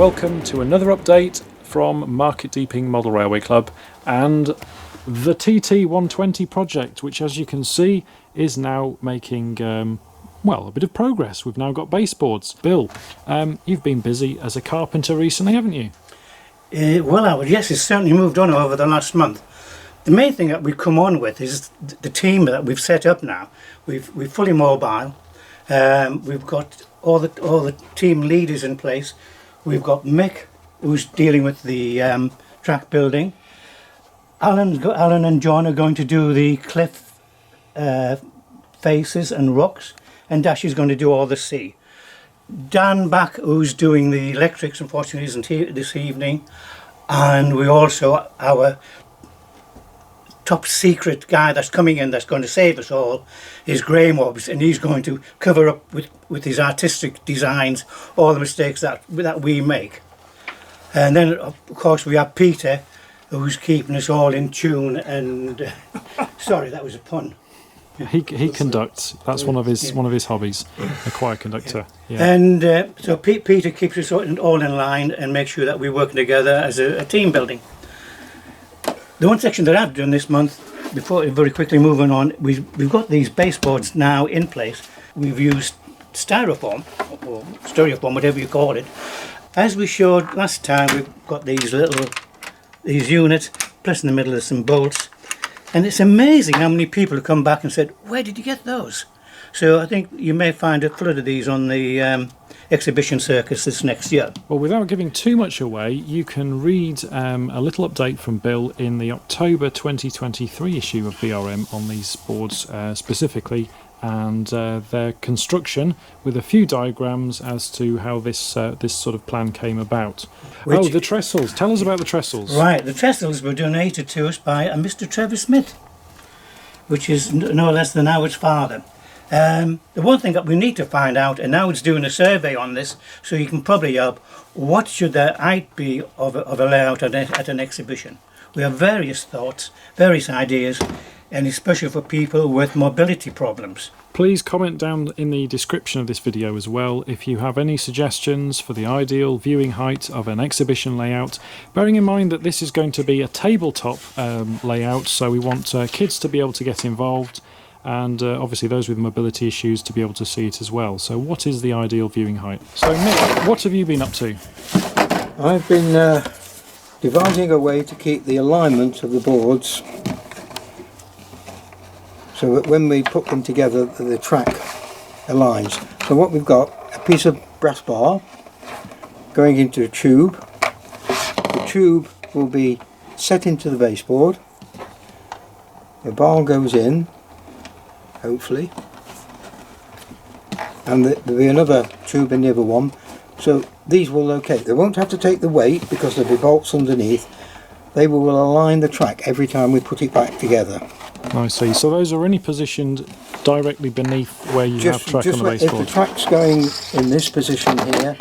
welcome to another update from Market Deeping Model Railway Club and the TT120 project, which as you can see is now making well, a bit of progress. We've now got baseboards. Bill, you've been busy as a carpenter recently, haven't you? Well, Howard, yes, it's certainly moved on over the last month. The main thing that we've come on with is the team that we've set up now. We're fully mobile. We've got all the team leaders in place. We've got Mick, who's dealing with the track building. Alan and John are going to do the cliff faces and rocks, and Dash is going to do all the sea. Dan back, who's doing the electrics, unfortunately isn't here this evening, and we also, our top secret guy that's coming in that's going to save us all is Graham Hobbs, and he's going to cover up with his artistic designs all the mistakes that we make. And then of course we have Peter, who's keeping us all in tune, and sorry, that was a pun. He conducts. That's one of his hobbies, a choir conductor. Yeah. And so Peter keeps us all in line and makes sure that we're working together as a team building. The one section that I've done this month, before very quickly moving on, we've got these baseboards now in place. We've used styrofoam, or styrofoam, whatever you call it. As we showed last time, we've got these units, plus in the middle of some bolts. And it's amazing how many people have come back and said, "Where did you get those?" So I think you may find a flood of these on the exhibition circus this next year. Well, without giving too much away, you can read a little update from Bill in the October 2023 issue of BRM on these boards specifically, and their construction, with a few diagrams as to how this sort of plan came about. The trestles. Tell us about the trestles. Right, the trestles were donated to us by a Mr. Trevor Smith, which is no less than Howard's father. The one thing that we need to find out, and Howard's doing a survey on this, so you can probably help, what should the height be of a layout at an exhibition? We have various thoughts, various ideas, and especially for people with mobility problems. Please comment down in the description of this video as well if you have any suggestions for the ideal viewing height of an exhibition layout, bearing in mind that this is going to be a tabletop layout, so we want kids to be able to get involved, and obviously those with mobility issues to be able to see it as well. So what is the ideal viewing height? So Mick, what have you been up to? I've been devising a way to keep the alignment of the boards so that when we put them together the track aligns. So what we've got, a piece of brass bar going into a tube. The tube will be set into the baseboard. The bar goes in, hopefully, and there'll be another tube in the other one, so these will locate. They won't have to take the weight because there'll be bolts underneath. They will align the track every time we put it back together. I see. So those are only positioned directly beneath where you have track on the baseboard? If the track's going in this position here,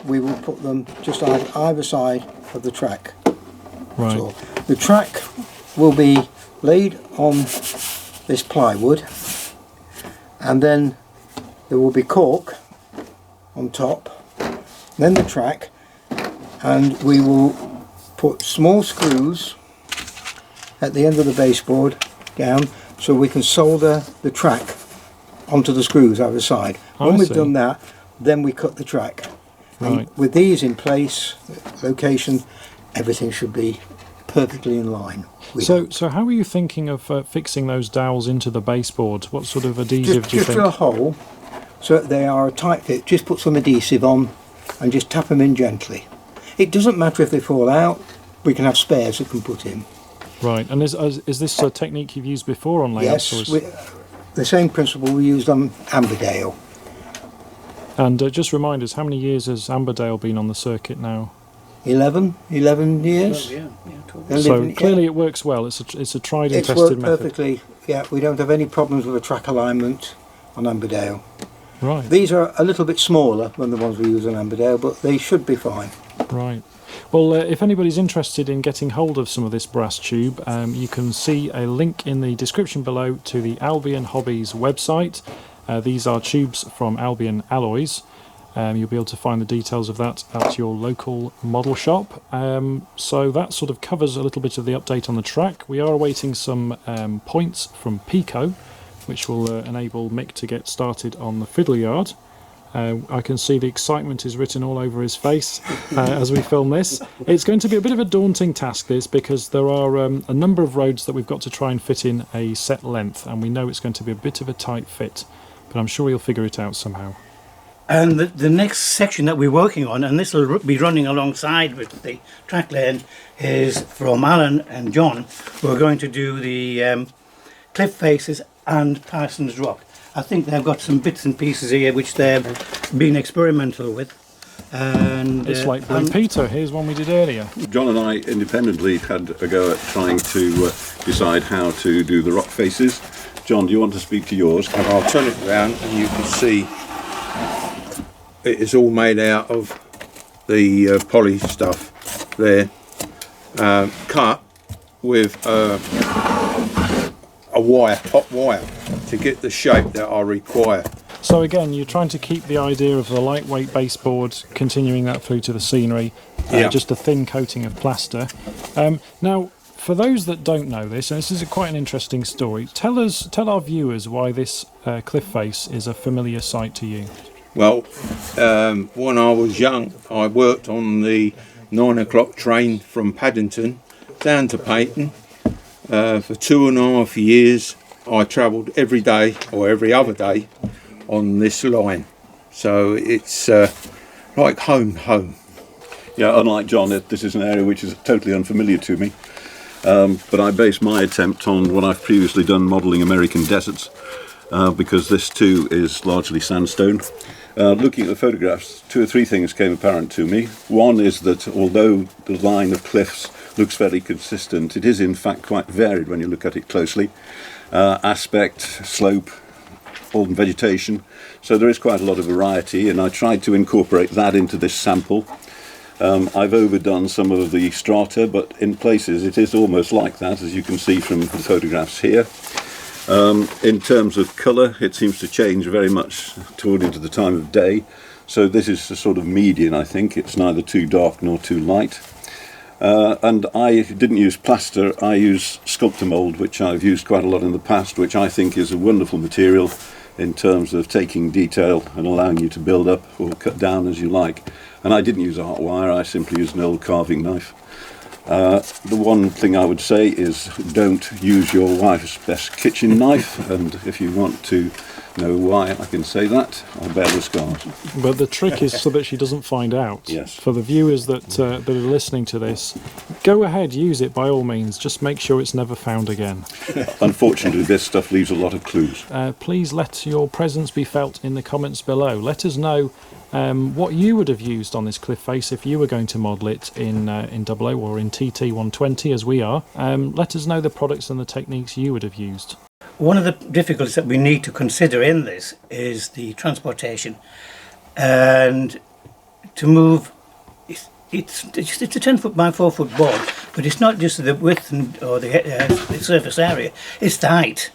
we will put them just either side of the track. Right. So the track will be laid on this plywood, and then there will be cork on top, then the track, and we will put small screws at the end of the baseboard down so we can solder the track onto the screws either side. When we've done that, then we cut the track. Right. And with these in place, location, everything should be perfectly in line. So how are you thinking of fixing those dowels into the baseboard? What sort of adhesive do you think? Just drill a hole so that they are a tight fit. Just put some adhesive on and just tap them in gently. It doesn't matter if they fall out, we can have spares that can put in. Right, and is this a technique you've used before on layouts? Yes, the same principle we used on Amberdale. And just remind us, how many years has Amberdale been on the circuit now? 11 years. Yeah, 11, so clearly it works well. It's a tried and tested method. It's worked perfectly. Yeah, we don't have any problems with the track alignment on Amberdale. Right. These are a little bit smaller than the ones we use on Amberdale, but they should be fine. Right. Well, if anybody's interested in getting hold of some of this brass tube, you can see a link in the description below to the Albion Hobbies website. These are tubes from Albion Alloys, You'll be able to find the details of that at your local model shop. So that sort of covers a little bit of the update on the track. We are awaiting some points from Pico, which will enable Mick to get started on the fiddle yard. I can see the excitement is written all over his face as we film this. It's going to be a bit of a daunting task, this, because there are a number of roads that we've got to try and fit in a set length, and we know it's going to be a bit of a tight fit, but I'm sure we'll figure it out somehow. And the next section that we're working on, and this will be running alongside with the track lane, is from Alan and John. We're going to do the cliff faces and Parsons Rock. I think they've got some bits and pieces here which they've been experimental with. And it's like Blue Peter, here's one we did earlier. John and I independently had a go at trying to decide how to do the rock faces. John, do you want to speak to yours? And I'll turn it around and you can see it is all made out of the poly stuff there, cut with a wire, top wire, to get the shape that I require. So again, you're trying to keep the idea of the lightweight baseboard, continuing that through to the scenery, just a thin coating of plaster. Now, for those that don't know this, and this is quite an interesting story, tell our viewers why this cliff face is a familiar sight to you. Well, when I was young, I worked on the 9 o'clock train from Paddington down to Payton. For 2.5 years, I travelled every day or every other day on this line. So it's like home. Yeah, unlike John, this is an area which is totally unfamiliar to me. But I base my attempt on what I've previously done modelling American deserts, because this too is largely sandstone. Looking at the photographs, 2 or 3 things came apparent to me. One is that although the line of cliffs looks fairly consistent, it is in fact quite varied when you look at it closely. Aspect, slope, all vegetation. So there is quite a lot of variety, and I tried to incorporate that into this sample. I've overdone some of the strata, but in places it is almost like that, as you can see from the photographs here. In terms of colour, it seems to change very much according to the time of day. So this is a sort of median, I think. It's neither too dark nor too light. And I didn't use plaster, I use sculptor mould, which I've used quite a lot in the past, which I think is a wonderful material in terms of taking detail and allowing you to build up or cut down as you like. And I didn't use a hot wire, I simply used an old carving knife. The one thing I would say is don't use your wife's best kitchen knife, and if you want to know why I can say that, I'll bear the scars. But the trick is so that she doesn't find out. Yes. For the viewers that are listening to this, go ahead, use it by all means, just make sure it's never found again. Unfortunately, this stuff leaves a lot of clues. Please let your presence be felt in the comments below. Let us know what you would have used on this cliff face if you were going to model it in 00 or in TT120 as we are. Let us know the products and the techniques you would have used. One of the difficulties that we need to consider in this is the transportation, and to move. It's a 10-foot by 4-foot board, but it's not just the width or the surface area; it's the height.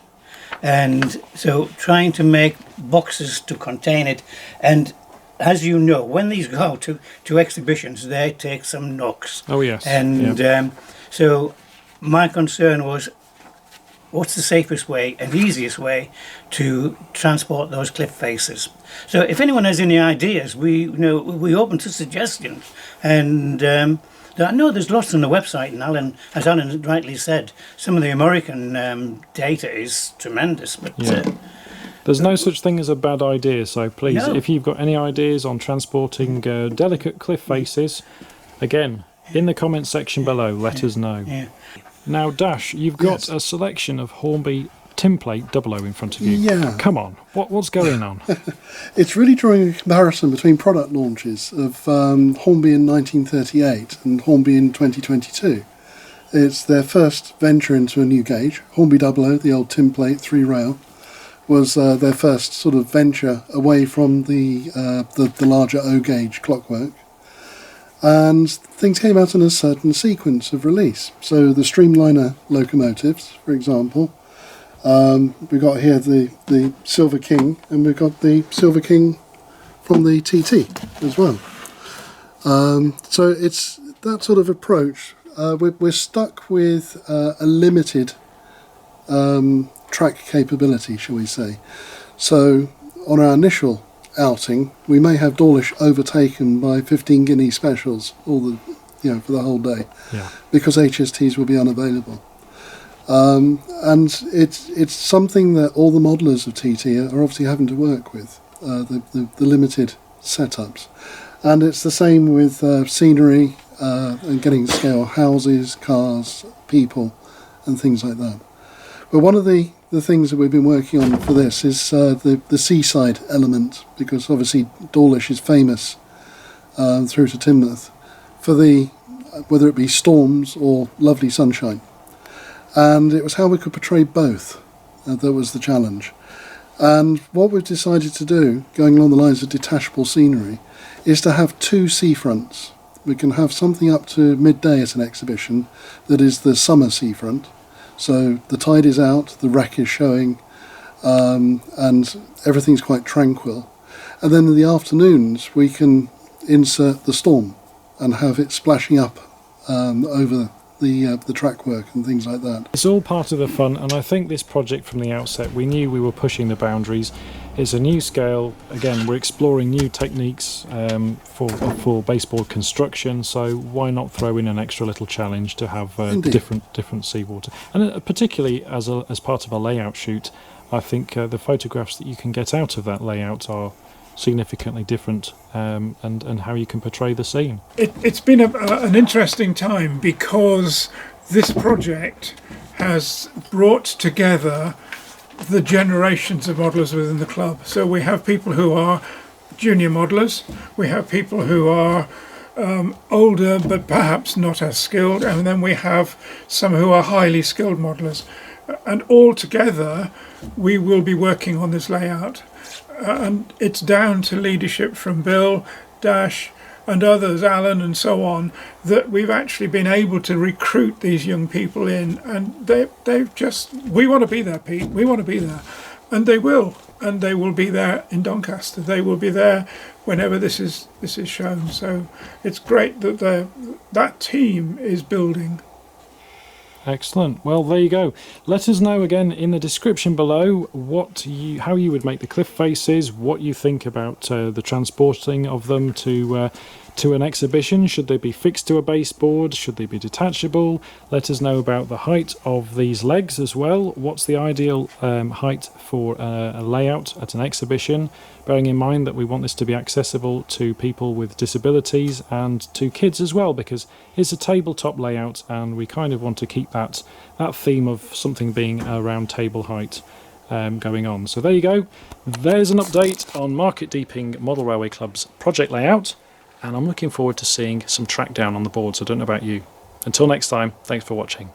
And so, trying to make boxes to contain it, and as you know, when these go out to exhibitions, they take some knocks. Oh yes. And so, my concern was, what's the safest way and easiest way to transport those cliff faces? So if anyone has any ideas, we open to suggestions. And I know there's lots on the website, and as Alan rightly said, some of the American data is tremendous. But there's no such thing as a bad idea, so please, No. if you've got any ideas on transporting delicate cliff faces, again, in the comments section below, let us know. Yeah. Now, Dash, you've got a selection of Hornby Tinplate 00 in front of you. Yeah. Come on, what's going on? It's really drawing a comparison between product launches of Hornby in 1938 and Hornby in 2022. It's their first venture into a new gauge. Hornby 00, the old Tinplate 3-rail, was their first sort of venture away from the larger O gauge clockwork. And things came out in a certain sequence of release. So the Streamliner locomotives, for example, we've got here the Silver King, and we've got the Silver King from the TT as well. So it's that sort of approach. We're stuck with a limited track capability, shall we say. So on our initial outing, we may have Dawlish overtaken by 15 guinea specials for the whole day, because HSTs will be unavailable. And it's something that all the modelers of TT are obviously having to work with, the limited setups. And it's the same with scenery and getting scale houses, cars, people and things like that. But one of the things that we've been working on for this is the seaside element, because obviously Dawlish is famous through to Teignmouth for whether it be storms or lovely sunshine. And it was how we could portray both that was the challenge. And what we've decided to do, going along the lines of detachable scenery, is to have two seafronts. We can have something up to midday at an exhibition that is the summer seafront. So the tide is out, the wreck is showing, and everything's quite tranquil. And then in the afternoons we can insert the storm and have it splashing up over the track work and things like that. It's all part of the fun, and I think this project from the outset, we knew we were pushing the boundaries. It's a new scale. Again, we're exploring new techniques for baseboard construction, so why not throw in an extra little challenge to have different seawater, and particularly as part of a layout shoot. I think the photographs that you can get out of that layout are significantly different, and how you can portray the scene. It's been an interesting time, because this project has brought together the generations of modellers within the club. So we have people who are junior modellers, we have people who are older but perhaps not as skilled, and then we have some who are highly skilled modellers. And all together we will be working on this layout. And it's down to leadership from Bill, Dash and others, Alan and so on, that we've actually been able to recruit these young people in, and they've just, we want to be there, Pete, we want to be there, and they will be there in Doncaster. They will be there whenever this is shown. So it's great that that team is building. Excellent. Well, there you go. Let us know again in the description below how you would make the cliff faces, what you think about the transporting of them to an exhibition. Should they be fixed to a baseboard? Should they be detachable? Let us know about the height of these legs as well. What's the ideal height for a layout at an exhibition? Bearing in mind that we want this to be accessible to people with disabilities and to kids as well, because it's a tabletop layout and we kind of want to keep that theme of something being around table height going on. So there you go. There's an update on Market Deeping Model Railway Club's project layout, and I'm looking forward to seeing some track down on the boards. I don't know about you. Until next time, thanks for watching.